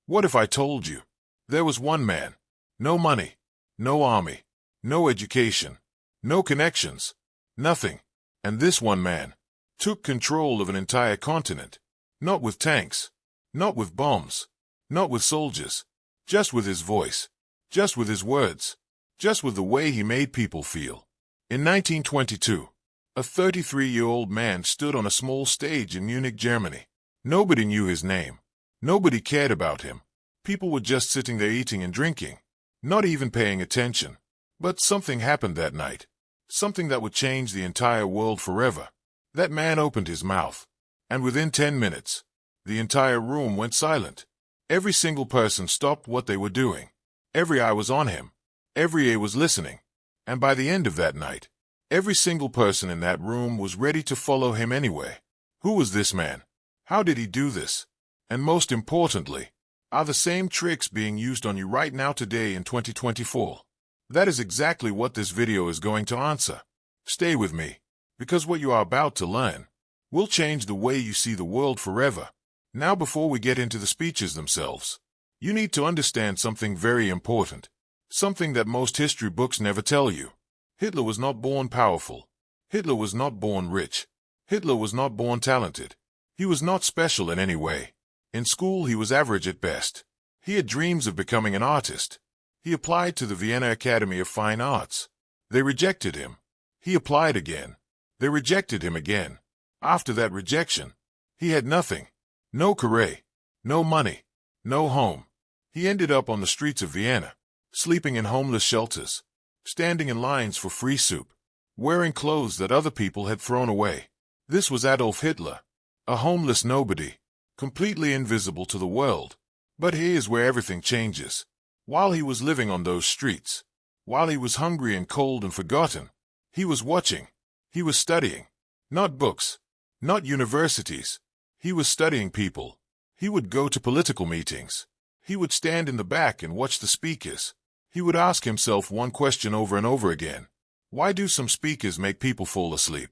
What if I told you there was one man, no money, no army, no education, no connections, nothing, and this one man took control of an entire continent, not with tanks, not with bombs, not with soldiers, just with his voice, just with his words, just with the way he made people feel. In 1922, a 33-year-old man stood on a small stage in Munich, Germany. Nobody knew his name. Nobody cared about him. People were just sitting there eating and drinking, not even paying attention. But something happened that night. Something that would change the entire world forever. That man opened his mouth, and within 10 minutes, the entire room went silent. Every single person stopped what they were doing. Every eye was on him. Every ear was listening. And by the end of that night, every single person in that room was ready to follow him anyway. Who was this man? How did he do this? And most importantly, are the same tricks being used on you right now today in 2024? That is exactly what this video is going to answer. Stay with me, because what you are about to learn will change the way you see the world forever. Now, before we get into the speeches themselves, you need to understand something very important, something that most history books never tell you. Hitler was not born powerful. Hitler was not born rich. Hitler was not born talented. He was not special in any way. In school, he was average at best. He had dreams of becoming an artist. He applied to the Vienna Academy of Fine Arts. They rejected him. He applied again. They rejected him again. After that rejection, he had nothing. No career, no money, no home. He ended up on the streets of Vienna, sleeping in homeless shelters, standing in lines for free soup, wearing clothes that other people had thrown away. This was Adolf Hitler, a homeless nobody, completely invisible to the world. But here's where everything changes. While he was living on those streets, while he was hungry and cold and forgotten, he was watching. He was studying. Not books, not universities. He was studying people. He would go to political meetings. He would stand in the back and watch the speakers. He would ask himself one question over and over again. Why do some speakers make people fall asleep,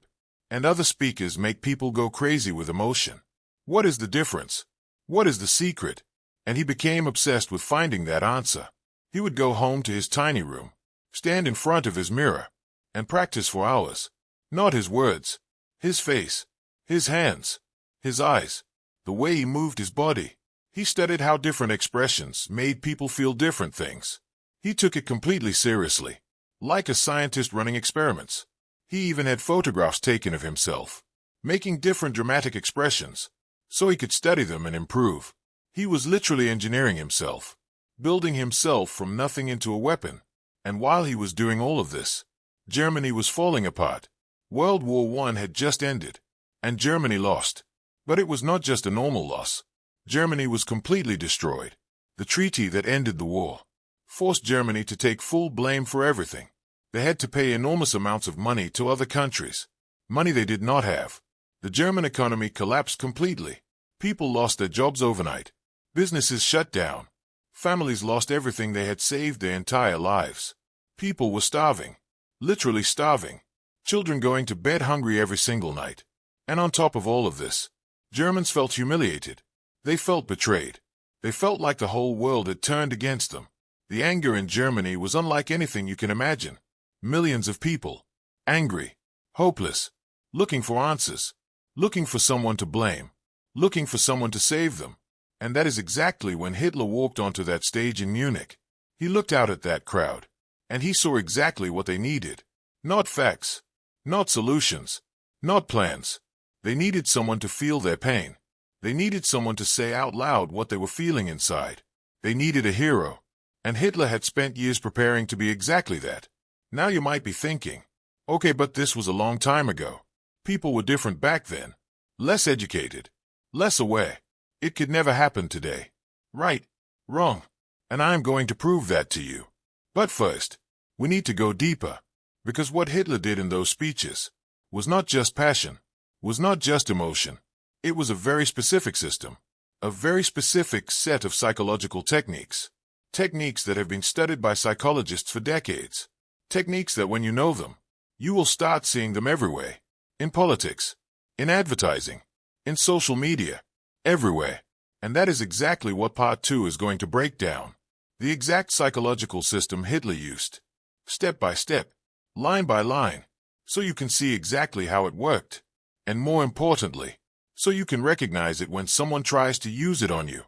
and other speakers make people go crazy with emotion? What is the difference? What is the secret? And he became obsessed with finding that answer. He would go home to his tiny room, stand in front of his mirror, and practice for hours. Not his words, his face, his hands, his eyes, the way he moved his body. He studied how different expressions made people feel different things. He took it completely seriously, like a scientist running experiments. He even had photographs taken of himself, making different dramatic expressions, so he could study them and improve. He was literally engineering himself, building himself from nothing into a weapon. And while he was doing all of this, Germany was falling apart. World War I had just ended, and Germany lost. But it was not just a normal loss. Germany was completely destroyed. The treaty that ended the war forced Germany to take full blame for everything. They had to pay enormous amounts of money to other countries, money they did not have. The German economy collapsed completely. People lost their jobs overnight. Businesses shut down. Families lost everything they had saved their entire lives. People were starving, literally starving. Children going to bed hungry every single night. And on top of all of this, Germans felt humiliated. They felt betrayed. They felt like the whole world had turned against them. The anger in Germany was unlike anything you can imagine. Millions of people, angry, hopeless, looking for answers, looking for someone to blame, looking for someone to save them. And that is exactly when Hitler walked onto that stage in Munich. He looked out at that crowd, and he saw exactly what they needed. Not facts, not solutions, not plans. They needed someone to feel their pain. They needed someone to say out loud what they were feeling inside. They needed a hero. And Hitler had spent years preparing to be exactly that. Now you might be thinking, okay, but this was a long time ago. People were different back then. Less educated, less aware. It could never happen today. Right, wrong. And I'm going to prove that to you. But first, we need to go deeper. Because what Hitler did in those speeches was not just passion, was not just emotion. It was a very specific system, a very specific set of psychological techniques. Techniques that have been studied by psychologists for decades. Techniques that when you know them, you will start seeing them everywhere. In politics, in advertising, in social media, everywhere. And that is exactly what part 2 is going to break down. The exact psychological system Hitler used. Step by step, line by line, so you can see exactly how it worked. And more importantly, so you can recognize it when someone tries to use it on you.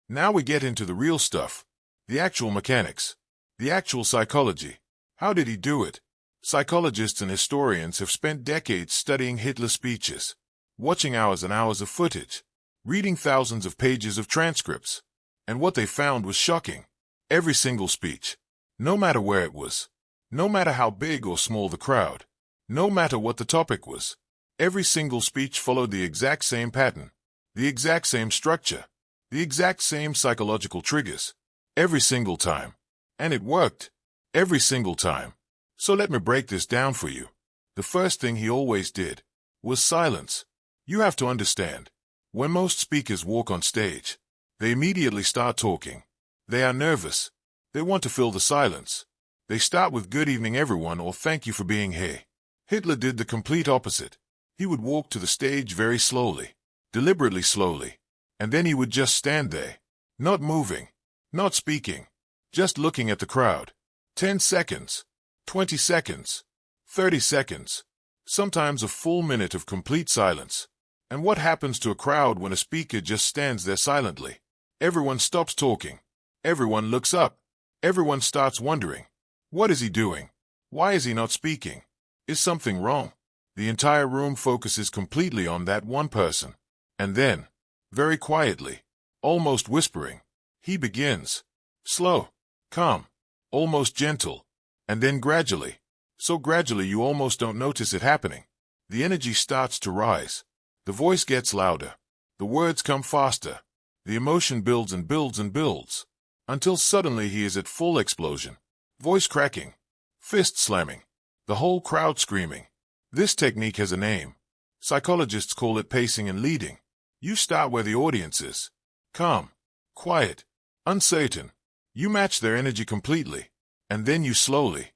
Now we get into the real stuff. The actual mechanics. The actual psychology. How did he do it? Psychologists and historians have spent decades studying Hitler's speeches, watching hours and hours of footage, reading thousands of pages of transcripts. And what they found was shocking. Every single speech, no matter where it was, no matter how big or small the crowd, no matter what the topic was, every single speech followed the exact same pattern, the exact same structure, the exact same psychological triggers, every single time. And it worked, every single time. So let me break this down for you. The first thing he always did was silence. You have to understand, when most speakers walk on stage, they immediately start talking. They are nervous. They want to fill the silence. They start with "Good evening, everyone," or "Thank you for being here." Hitler did the complete opposite. He would walk to the stage very slowly, deliberately slowly, and then he would just stand there, not moving, not speaking, just looking at the crowd. 10 seconds, 20 seconds, 30 seconds, sometimes a full minute of complete silence. And what happens to a crowd when a speaker just stands there silently? Everyone stops talking. Everyone looks up. Everyone starts wondering, what is he doing? Why is he not speaking? Is something wrong? The entire room focuses completely on that one person. And then, very quietly, almost whispering, he begins. Slow, calm, almost gentle, and then gradually, so gradually you almost don't notice it happening. The energy starts to rise. The voice gets louder. The words come faster. The emotion builds and builds and builds, until suddenly he is at full explosion. Voice cracking, fist slamming, the whole crowd screaming. This technique has a name. Psychologists call it pacing and leading. You start where the audience is. Calm, quiet, uncertain. You match their energy completely, and then you slowly,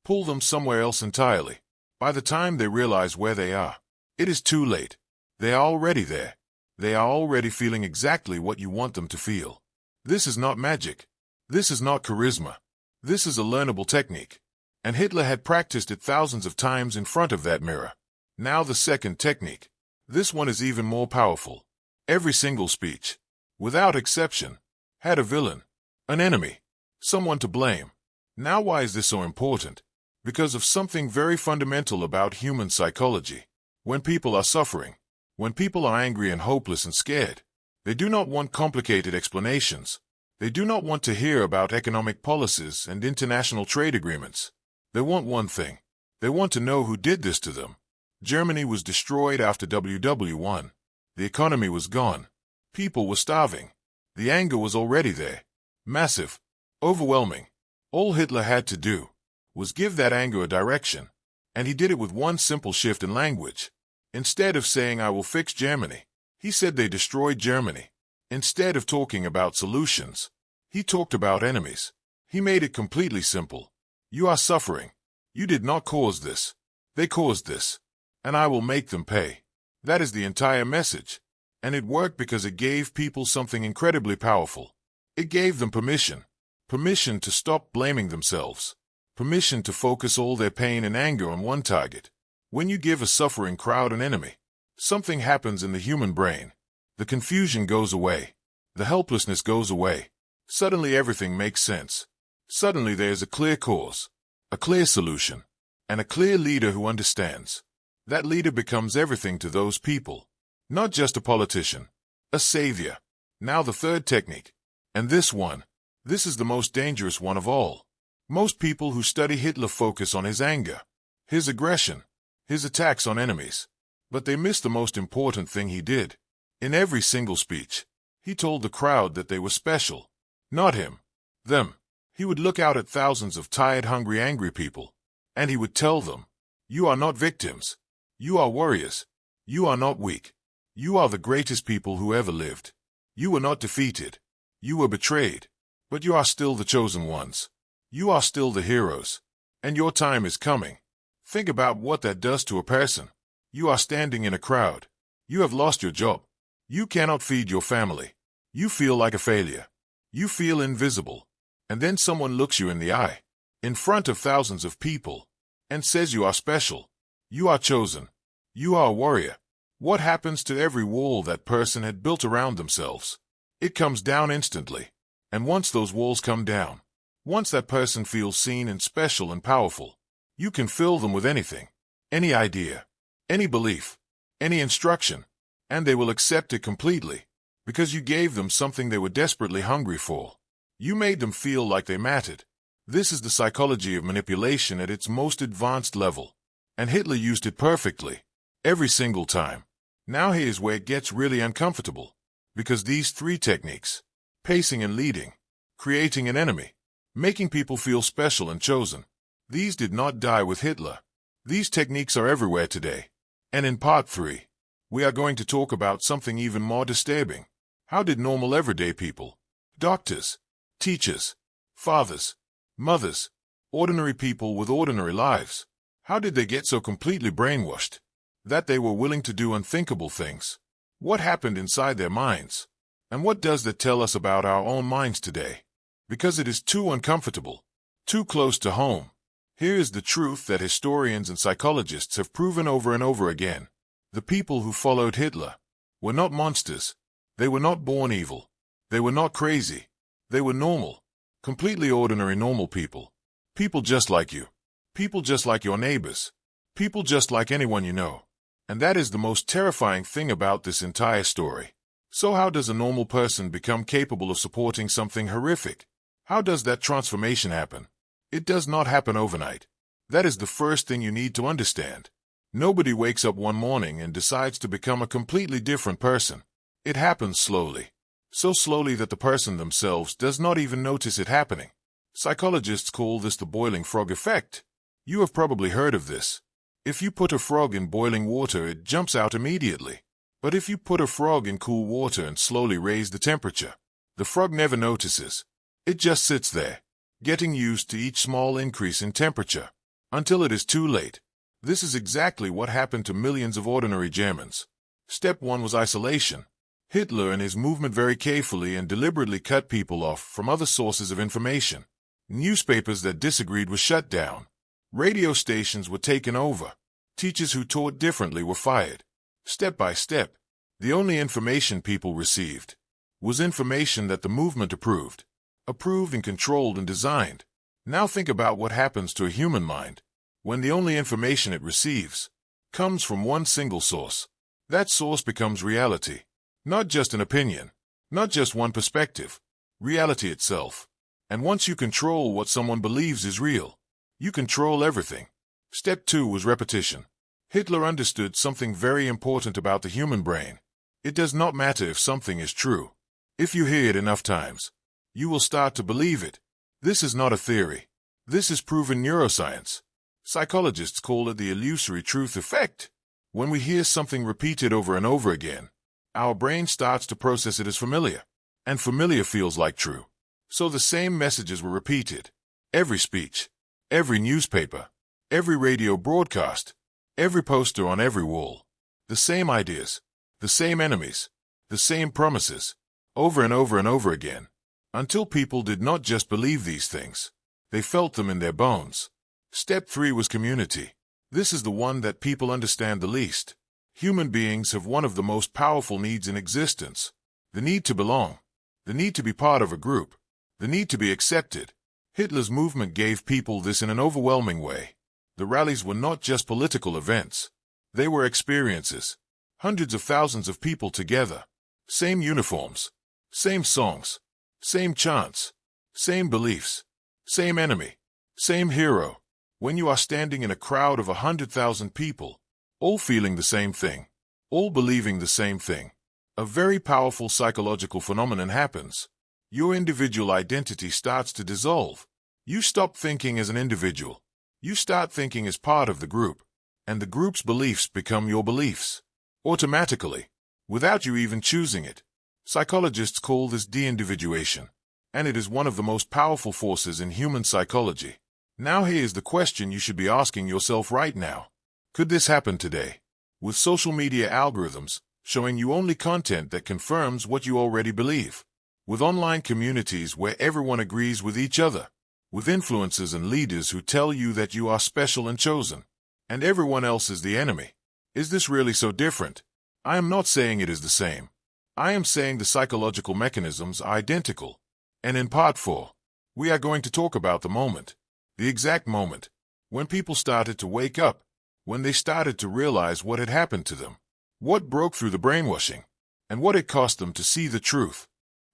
pull them somewhere else entirely. By the time they realize where they are, it is too late. They are already there. They are already feeling exactly what you want them to feel. This is not magic. This is not charisma. This is a learnable technique. And Hitler had practiced it thousands of times in front of that mirror. Now the second technique. This one is even more powerful. Every single speech, without exception, had a villain, an enemy, someone to blame. Now why is this so important? Because of something very fundamental about human psychology. When people are suffering, when people are angry and hopeless and scared, they do not want complicated explanations. They do not want to hear about economic policies and international trade agreements. They want one thing. They want to know who did this to them. Germany was destroyed after WW1. The economy was gone. People were starving. The anger was already there. Massive. Overwhelming. All Hitler had to do was give that anger a direction. And he did it with one simple shift in language. Instead of saying, "I will fix Germany," he said they destroyed Germany. Instead of talking about solutions, he talked about enemies. He made it completely simple. You are suffering. You did not cause this. They caused this. And I will make them pay. That is the entire message. And it worked because it gave people something incredibly powerful. It gave them permission. Permission to stop blaming themselves. Permission to focus all their pain and anger on one target. When you give a suffering crowd an enemy, something happens in the human brain. The confusion goes away. The helplessness goes away. Suddenly everything makes sense. Suddenly there is a clear cause, a clear solution, and a clear leader who understands. That leader becomes everything to those people. Not just a politician, a savior. Now the third technique. And this is the most dangerous one of all. Most people who study Hitler focus on his anger, his aggression, his attacks on enemies. But they miss the most important thing he did. In every single speech, he told the crowd that they were special. Not him. Them. He would look out at thousands of tired, hungry, angry people, and he would tell them, "You are not victims. You are warriors. You are not weak. You are the greatest people who ever lived. You were not defeated. You were betrayed. But you are still the chosen ones. You are still the heroes. And your time is coming." Think about what that does to a person. You are standing in a crowd. You have lost your job. You cannot feed your family. You feel like a failure. You feel invisible. And then someone looks you in the eye, in front of thousands of people, and says you are special. You are chosen. You are a warrior. What happens to every wall that person had built around themselves? It comes down instantly. And once those walls come down, once that person feels seen and special and powerful, you can fill them with anything, any idea, any belief, any instruction, and they will accept it completely, because you gave them something they were desperately hungry for. You made them feel like they mattered. This is the psychology of manipulation at its most advanced level, and Hitler used it perfectly, every single time. Now here's where it gets really uncomfortable, because these three techniques, pacing and leading, creating an enemy, making people feel special and chosen, these did not die with Hitler. These techniques are everywhere today. And in part 3, we are going to talk about something even more disturbing. How did normal everyday people, doctors, teachers, fathers, mothers, ordinary people with ordinary lives, how did they get so completely brainwashed that they were willing to do unthinkable things? What happened inside their minds? And what does that tell us about our own minds today? Because it is too uncomfortable, too close to home. Here is the truth that historians and psychologists have proven over and over again. The people who followed Hitler were not monsters. They were not born evil. They were not crazy. They were normal, completely ordinary normal people. People just like you. People just like your neighbors. People just like anyone you know. And that is the most terrifying thing about this entire story. So how does a normal person become capable of supporting something horrific? How does that transformation happen? It does not happen overnight. That is the first thing you need to understand. Nobody wakes up one morning and decides to become a completely different person. It happens slowly. So slowly that the person themselves does not even notice it happening. Psychologists call this the boiling frog effect. You have probably heard of this. If you put a frog in boiling water, it jumps out immediately. But if you put a frog in cool water and slowly raise the temperature, the frog never notices. It just sits there, getting used to each small increase in temperature, until it is too late. This is exactly what happened to millions of ordinary Germans. Step 1 was isolation. Hitler and his movement very carefully and deliberately cut people off from other sources of information. Newspapers that disagreed were shut down. Radio stations were taken over. Teachers who taught differently were fired. Step by step, the only information people received was information that the movement approved and controlled and designed. Now think about what happens to a human mind when the only information it receives comes from one single source. That source becomes reality, not just an opinion, not just one perspective, reality itself. And once you control what someone believes is real, you control everything. Step 2 was repetition. Hitler understood something very important about the human brain. It does not matter if something is true. If you hear it enough times, you will start to believe it. This is not a theory. This is proven neuroscience. Psychologists call it the illusory truth effect. When we hear something repeated over and over again, our brain starts to process it as familiar, and familiar feels like true. So the same messages were repeated. Every speech, every newspaper, every radio broadcast, every poster on every wall. The same ideas, the same enemies, the same promises, over and over and over again, until people did not just believe these things. They felt them in their bones. Step 3 was community. This is the one that people understand the least. Human beings have one of the most powerful needs in existence. The need to belong. The need to be part of a group. The need to be accepted. Hitler's movement gave people this in an overwhelming way. The rallies were not just political events. They were experiences. Hundreds of thousands of people together. Same uniforms. Same songs. Same chants. Same beliefs. Same enemy. Same hero. When you are standing in a crowd of 100,000 people, all feeling the same thing, all believing the same thing, a very powerful psychological phenomenon happens. Your individual identity starts to dissolve. You stop thinking as an individual. You start thinking as part of the group, and the group's beliefs become your beliefs, automatically, without you even choosing it. Psychologists call this de-individuation, and it is one of the most powerful forces in human psychology. Now here is the question you should be asking yourself right now. Could this happen today? With social media algorithms, showing you only content that confirms what you already believe. With online communities where everyone agrees with each other, with influencers and leaders who tell you that you are special and chosen, and everyone else is the enemy. Is this really so different? I am not saying it is the same. I am saying the psychological mechanisms are identical. And in part 4, we are going to talk about the moment, the exact moment, when people started to wake up, when they started to realize what had happened to them, what broke through the brainwashing, and what it cost them to see the truth.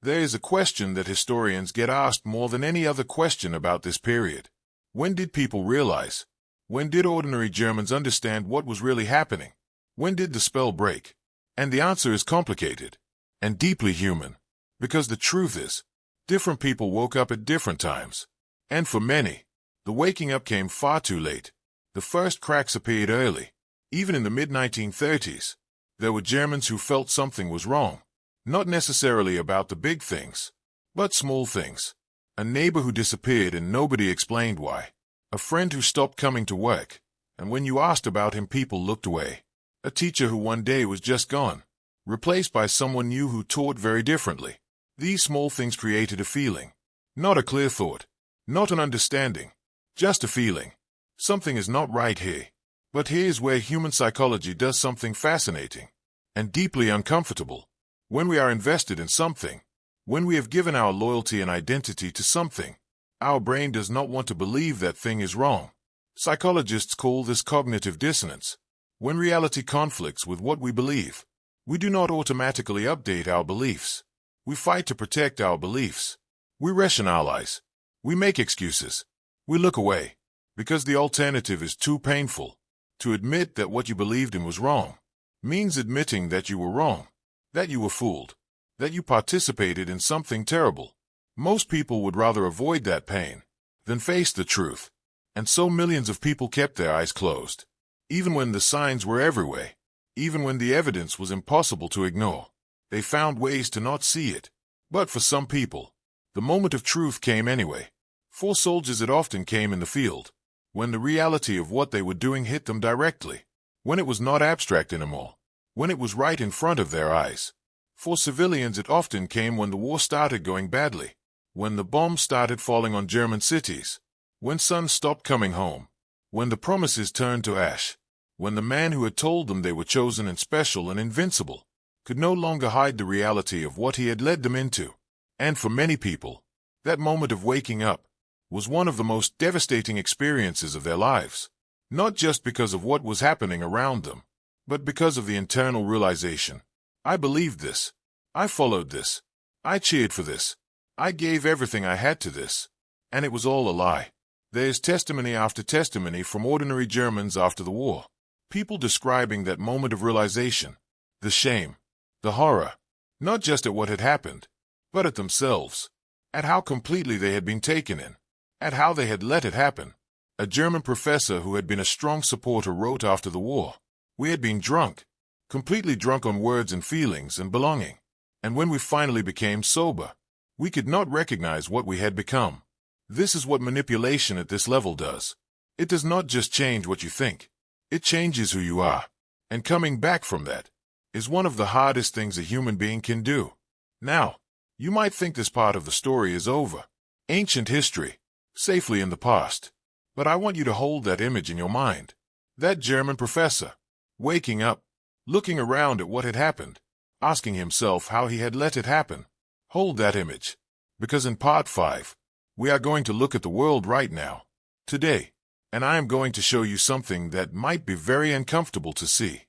There is a question that historians get asked more than any other question about this period. When did people realize? When did ordinary Germans understand what was really happening? When did the spell break? And the answer is complicated and deeply human, because the truth is, different people woke up at different times. And for many, the waking up came far too late. The first cracks appeared early. Even in the mid-1930s, there were Germans who felt something was wrong. Not necessarily about the big things, but small things. A neighbor who disappeared and nobody explained why. A friend who stopped coming to work, and when you asked about him people looked away. A teacher who one day was just gone, replaced by someone new who taught very differently. These small things created a feeling. Not a clear thought, not an understanding, just a feeling. Something is not right here. But here's where human psychology does something fascinating and deeply uncomfortable. When we are invested in something, when we have given our loyalty and identity to something, our brain does not want to believe that thing is wrong. Psychologists call this cognitive dissonance. When reality conflicts with what we believe, we do not automatically update our beliefs. We fight to protect our beliefs. We rationalize. We make excuses. We look away, because the alternative is too painful. To admit that what you believed in was wrong means admitting that you were wrong, that you were fooled, that you participated in something terrible. Most people would rather avoid that pain than face the truth. And so millions of people kept their eyes closed, even when the signs were everywhere, even when the evidence was impossible to ignore. They found ways to not see it. But for some people, the moment of truth came anyway. For soldiers it often came in the field, when the reality of what they were doing hit them directly, when it was not abstract anymore, when it was right in front of their eyes. For civilians it often came when the war started going badly, when the bombs started falling on German cities, when sons stopped coming home, when the promises turned to ash, when the man who had told them they were chosen and special and invincible could no longer hide the reality of what he had led them into. And for many people, that moment of waking up was one of the most devastating experiences of their lives, not just because of what was happening around them, but because of the internal realization. I believed this. I followed this. I cheered for this. I gave everything I had to this. And it was all a lie. There is testimony after testimony from ordinary Germans after the war. People describing that moment of realization, the shame, the horror, not just at what had happened, but at themselves, at how completely they had been taken in, at how they had let it happen. A German professor who had been a strong supporter wrote after the war, "We had been drunk, completely drunk on words and feelings and belonging, and when we finally became sober, we could not recognize what we had become." This is what manipulation at this level does. It does not just change what you think, it changes who you are. And coming back from that is one of the hardest things a human being can do. Now, you might think this part of the story is over, ancient history, safely in the past. But I want you to hold that image in your mind. That German professor, waking up, looking around at what had happened, asking himself how he had let it happen. Hold that image, because in part 5, we are going to look at the world right now, today, and I am going to show you something that might be very uncomfortable to see.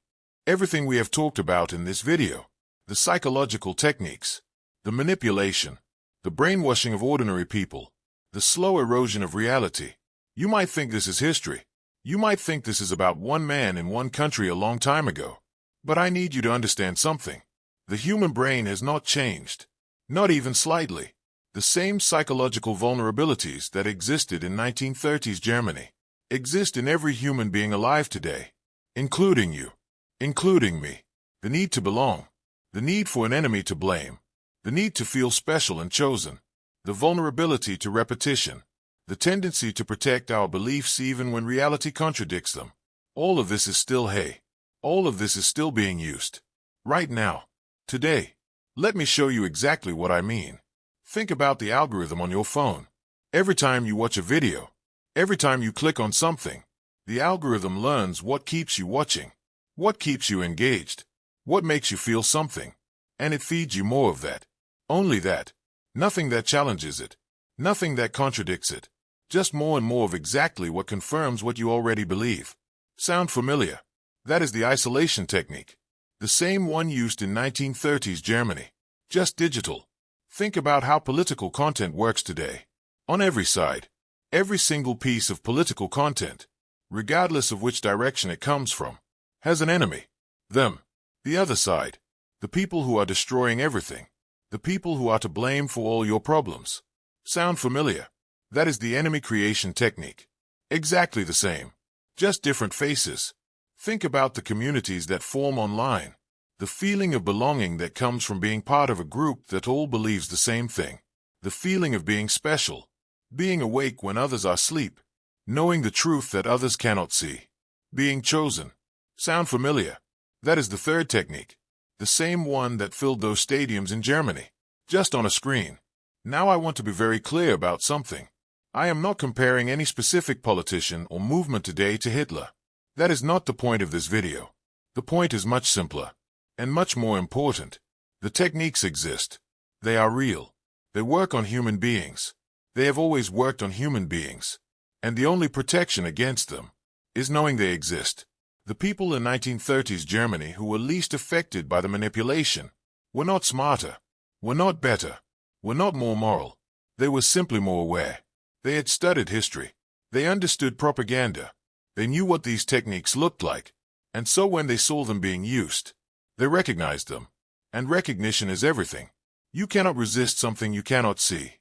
Everything we have talked about in this video, the psychological techniques, the manipulation, the brainwashing of ordinary people, the slow erosion of reality. You might think this is history. You might think this is about one man in one country a long time ago. But I need you to understand something. The human brain has not changed, not even slightly. The same psychological vulnerabilities that existed in 1930s Germany exist in every human being alive today, including you, including me. The need to belong, the need for an enemy to blame, the need to feel special and chosen, the vulnerability to repetition, the tendency to protect our beliefs even when reality contradicts them. All of this is still hay. All of this is still being used. Right now. Today. Let me show you exactly what I mean. Think about the algorithm on your phone. Every time you watch a video, every time you click on something, the algorithm learns what keeps you watching, what keeps you engaged, what makes you feel something, and it feeds you more of that. Only that. Nothing that challenges it. Nothing that contradicts it. Just more and more of exactly what confirms what you already believe. Sound familiar? That is the isolation technique. The same one used in 1930s Germany. Just digital. Think about how political content works today. On every side. Every single piece of political content, regardless of which direction it comes from, has an enemy. Them. The other side. The people who are destroying everything. The people who are to blame for all your problems. Sound familiar? That is the enemy creation technique. Exactly the same. Just different faces. Think about the communities that form online. The feeling of belonging that comes from being part of a group that all believes the same thing. The feeling of being special. Being awake when others are asleep. Knowing the truth that others cannot see. Being chosen. Sound familiar? That is the third technique. The same one that filled those stadiums in Germany. Just on a screen. Now I want to be very clear about something. I am not comparing any specific politician or movement today to Hitler. That is not the point of this video. The point is much simpler. And much more important. The techniques exist. They are real. They work on human beings. They have always worked on human beings. And the only protection against them is knowing they exist. The people in 1930s Germany who were least affected by the manipulation were not smarter, were not better, were not more moral. They were simply more aware. They had studied history. They understood propaganda. They knew what these techniques looked like. And so when they saw them being used, they recognized them. And recognition is everything. You cannot resist something you cannot see.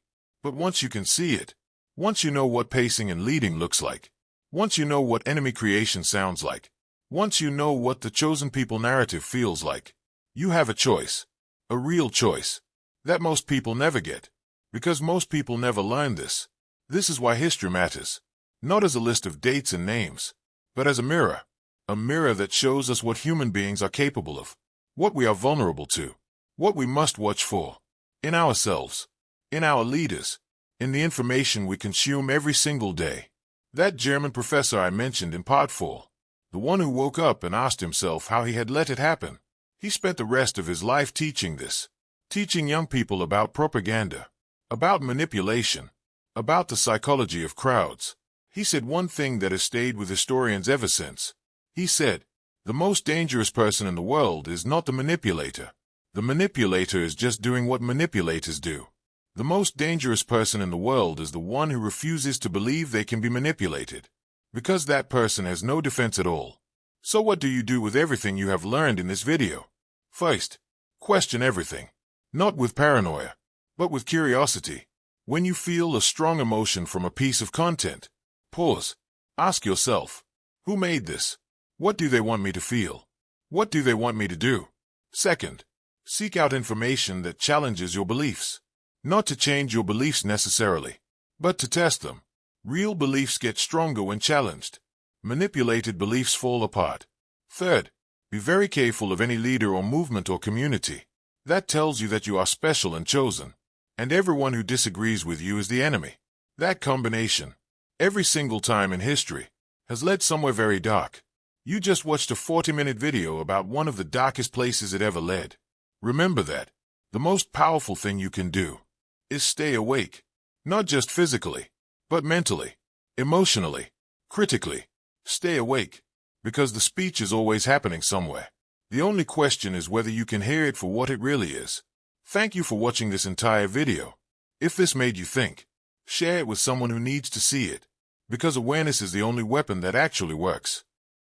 But once you can see it, once you know what pacing and leading looks like, once you know what enemy creation sounds like, once you know what the chosen people narrative feels like, you have a choice. A real choice. That most people never get. Because most people never learn this. This is why history matters. Not as a list of dates and names, but as a mirror. A mirror that shows us what human beings are capable of. What we are vulnerable to. What we must watch for. In ourselves. In our leaders. In the information we consume every single day. That German professor I mentioned in part 4. The one who woke up and asked himself how he had let it happen. He spent the rest of his life teaching this. Teaching young people about propaganda. About manipulation. About the psychology of crowds. He said one thing that has stayed with historians ever since. He said, the most dangerous person in the world is not the manipulator. The manipulator is just doing what manipulators do. The most dangerous person in the world is the one who refuses to believe they can be manipulated. Because that person has no defense at all. So what do you do with everything you have learned in this video? First, question everything. Not with paranoia, but with curiosity. When you feel a strong emotion from a piece of content, pause. Ask yourself, who made this? What do they want me to feel? What do they want me to do? Second, seek out information that challenges your beliefs. Not to change your beliefs necessarily, but to test them. Real beliefs get stronger when challenged. Manipulated beliefs fall apart. Third, be very careful of any leader or movement or community. That tells you that you are special and chosen. And everyone who disagrees with you is the enemy. That combination, every single time in history, has led somewhere very dark. You just watched a 40-minute video about one of the darkest places it ever led. Remember that. The most powerful thing you can do is stay awake. Not just physically, but mentally, emotionally, critically. Stay awake. Because the speech is always happening somewhere. The only question is whether you can hear it for what it really is. Thank you for watching this entire video. If this made you think, share it with someone who needs to see it. Because awareness is the only weapon that actually works.